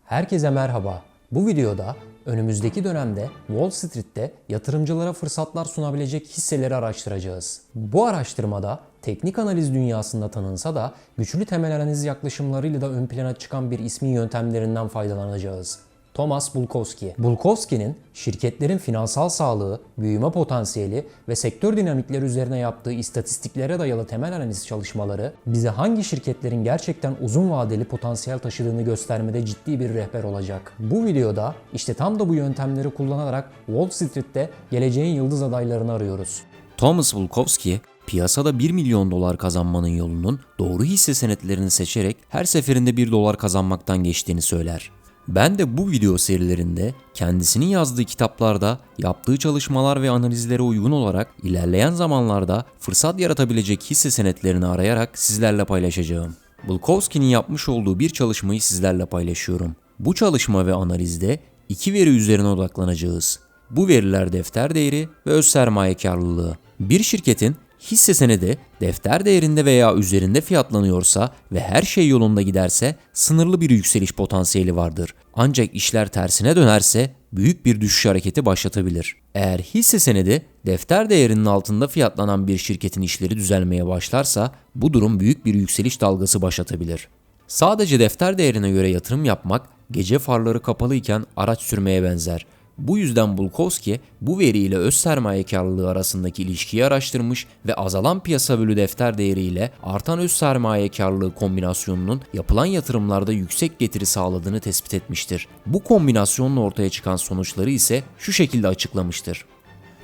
Herkese merhaba. Bu videoda önümüzdeki dönemde Wall Street'te yatırımcılara fırsatlar sunabilecek hisseleri araştıracağız. Bu araştırmada teknik analiz dünyasında tanınsa da güçlü temel analiz yaklaşımlarıyla da ön plana çıkan bir ismin yöntemlerinden faydalanacağız. Thomas Bulkowski. Bulkowski'nin şirketlerin finansal sağlığı, büyüme potansiyeli ve sektör dinamikleri üzerine yaptığı istatistiklere dayalı temel analiz çalışmaları bize hangi şirketlerin gerçekten uzun vadeli potansiyel taşıdığını göstermede ciddi bir rehber olacak. Bu videoda işte tam da bu yöntemleri kullanarak Wall Street'te geleceğin yıldız adaylarını arıyoruz. Thomas Bulkowski, piyasada 1 milyon dolar kazanmanın yolunun doğru hisse senetlerini seçerek her seferinde 1 dolar kazanmaktan geçtiğini söyler. Ben de bu video serilerinde kendisinin yazdığı kitaplarda yaptığı çalışmalar ve analizlere uygun olarak ilerleyen zamanlarda fırsat yaratabilecek hisse senetlerini arayarak sizlerle paylaşacağım. Bulkowski'nin yapmış olduğu bir çalışmayı sizlerle paylaşıyorum. Bu çalışma ve analizde iki veri üzerine odaklanacağız. Bu veriler defter değeri ve öz sermaye karlılığı. Bir şirketin hisse senedi defter değerinde veya üzerinde fiyatlanıyorsa ve her şey yolunda giderse sınırlı bir yükseliş potansiyeli vardır. Ancak işler tersine dönerse büyük bir düşüş hareketi başlatabilir. Eğer hisse senedi defter değerinin altında fiyatlanan bir şirketin işleri düzelmeye başlarsa bu durum büyük bir yükseliş dalgası başlatabilir. Sadece defter değerine göre yatırım yapmak gece farları kapalıyken araç sürmeye benzer. Bu yüzden Bulkowski bu veriyle öz sermaye karlılığı arasındaki ilişkiyi araştırmış ve azalan piyasa bölü defter değeri ile artan öz sermaye karlılığı kombinasyonunun yapılan yatırımlarda yüksek getiri sağladığını tespit etmiştir. Bu kombinasyonla ortaya çıkan sonuçları ise şu şekilde açıklamıştır.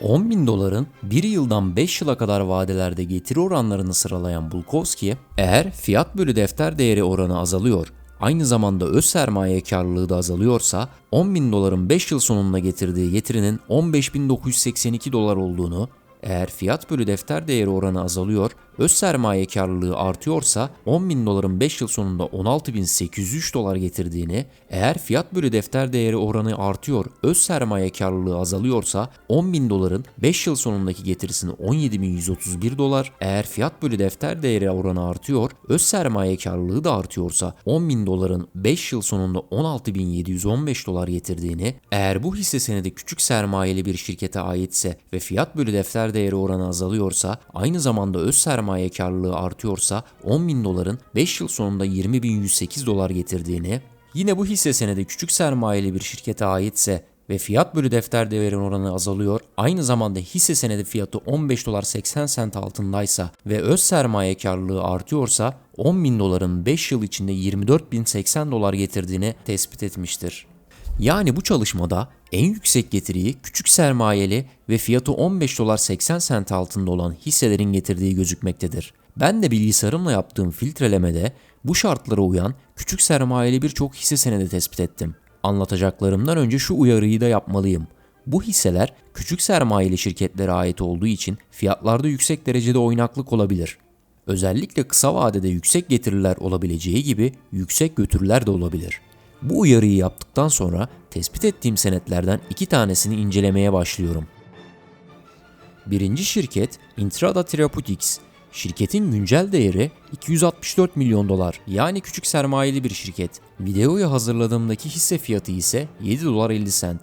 10.000 doların 1 yıldan 5 yıla kadar vadelerde getiri oranlarını sıralayan Bulkowski, eğer fiyat bölü defter değeri oranı azalıyor, aynı zamanda öz sermaye karlılığı da azalıyorsa 10.000 doların 5 yıl sonunda getirdiği getirinin 15.982 dolar olduğunu, eğer fiyat bölü defter değeri oranı azalıyor, öz sermaye karlılığı artıyorsa 10.000 doların 5 yıl sonunda 16.803 dolar getirdiğini, eğer fiyat bölü defter değeri oranı artıyor, öz sermaye karlılığı azalıyorsa 10.000 doların 5 yıl sonundaki getirisini 17.131 dolar, eğer fiyat bölü defter değeri oranı artıyor, öz sermaye karlılığı da artıyorsa 10.000 doların 5 yıl sonunda 16.715 dolar getirdiğini, eğer bu hisse senedi küçük sermayeli bir şirkete aitse ve fiyat bölü defter değeri oranı azalıyorsa, aynı zamanda öz sermaye karlılığı artıyorsa 10.000 doların 5 yıl sonunda 20.108 dolar getirdiğini, yine bu hisse senedi küçük sermayeli bir şirkete aitse ve fiyat bölü defter değeri oranı azalıyor, aynı zamanda hisse senedi fiyatı 15 dolar 80 sent altındaysa ve öz sermaye karlılığı artıyorsa 10.000 doların 5 yıl içinde 24.080 dolar getirdiğini tespit etmiştir. Yani bu çalışmada en yüksek getiriyi küçük sermayeli ve fiyatı 15 dolar 80 sent altında olan hisselerin getirdiği gözükmektedir. Ben de bilgisayarımla yaptığım filtrelemede bu şartlara uyan küçük sermayeli birçok hisse senedi tespit ettim. Anlatacaklarımdan önce şu uyarıyı da yapmalıyım. Bu hisseler küçük sermayeli şirketlere ait olduğu için fiyatlarda yüksek derecede oynaklık olabilir. Özellikle kısa vadede yüksek getiriler olabileceği gibi yüksek götürüler de olabilir. Bu uyarıyı yaptıktan sonra tespit ettiğim senetlerden 2 tanesini incelemeye başlıyorum. Birinci şirket Intrada Therapeutics. Şirketin güncel değeri 264 milyon dolar, yani küçük sermayeli bir şirket. Videoyu hazırladığımdaki hisse fiyatı ise 7 dolar 50 sent.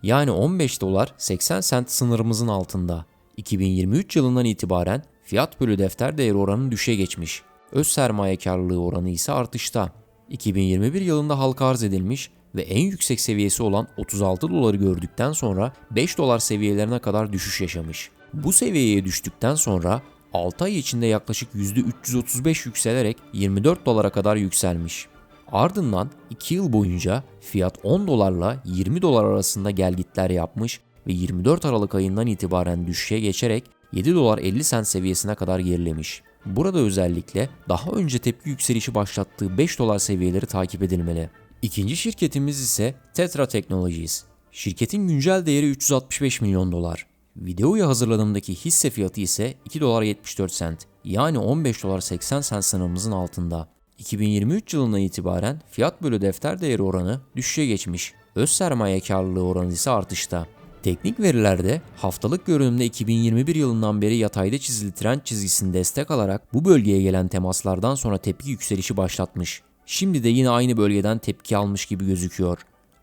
Yani 15 dolar 80 sent sınırımızın altında. 2023 yılından itibaren fiyat bölü defter değeri oranı düşe geçmiş. Öz sermaye karlılığı oranı ise artışta. 2021 yılında halka arz edilmiş ve en yüksek seviyesi olan 36 doları gördükten sonra 5 dolar seviyelerine kadar düşüş yaşamış. Bu seviyeye düştükten sonra 6 ay içinde yaklaşık %335 yükselerek 24 dolara kadar yükselmiş. Ardından 2 yıl boyunca fiyat 10 dolarla 20 dolar arasında gelgitler yapmış ve 24 Aralık ayından itibaren düşüşe geçerek 7 dolar 50 sent seviyesine kadar gerilemiş. Burada özellikle daha önce tepki yükselişi başlattığı 5 dolar seviyeleri takip edilmeli. İkinci şirketimiz ise Tetra Technologies. Şirketin güncel değeri 365 milyon dolar. Videoyu hazırladığımdaki hisse fiyatı ise 2 dolar 74 sent, yani 15 dolar 80 sent sınırımızın altında. 2023 yılından itibaren fiyat bölü defter değeri oranı düşüşe geçmiş, öz sermaye karlılığı oranı ise artışta. Teknik verilerde haftalık görünümde 2021 yılından beri yatayda çizili trend çizgisini destek alarak bu bölgeye gelen temaslardan sonra tepki yükselişi başlatmış. Şimdi de yine aynı bölgeden tepki almış gibi gözüküyor.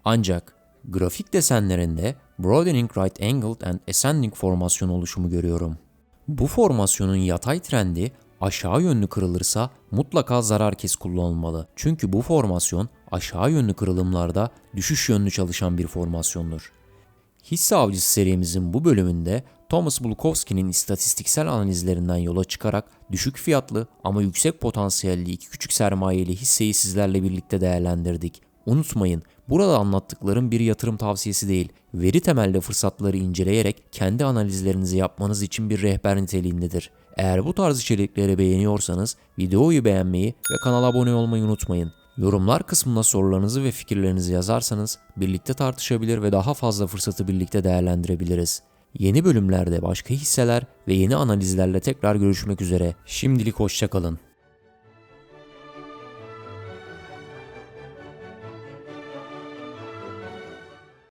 Ancak grafik desenlerinde Broadening Right Angled and Ascending formasyon oluşumu görüyorum. Bu formasyonun yatay trendi aşağı yönlü kırılırsa mutlaka zarar kes kullanılmalı. Çünkü bu formasyon aşağı yönlü kırılımlarda düşüş yönlü çalışan bir formasyondur. Hisse Avcısı serimizin bu bölümünde Thomas Bulkowski'nin istatistiksel analizlerinden yola çıkarak düşük fiyatlı ama yüksek potansiyelli iki küçük sermayeli hisseyi sizlerle birlikte değerlendirdik. Unutmayın, burada anlattıklarım bir yatırım tavsiyesi değil, veri temelli fırsatları inceleyerek kendi analizlerinizi yapmanız için bir rehber niteliğindedir. Eğer bu tarz içerikleri beğeniyorsanız videoyu beğenmeyi ve kanala abone olmayı unutmayın. Yorumlar kısmına sorularınızı ve fikirlerinizi yazarsanız birlikte tartışabilir ve daha fazla fırsatı birlikte değerlendirebiliriz. Yeni bölümlerde başka hisseler ve yeni analizlerle tekrar görüşmek üzere. Şimdilik hoşça kalın.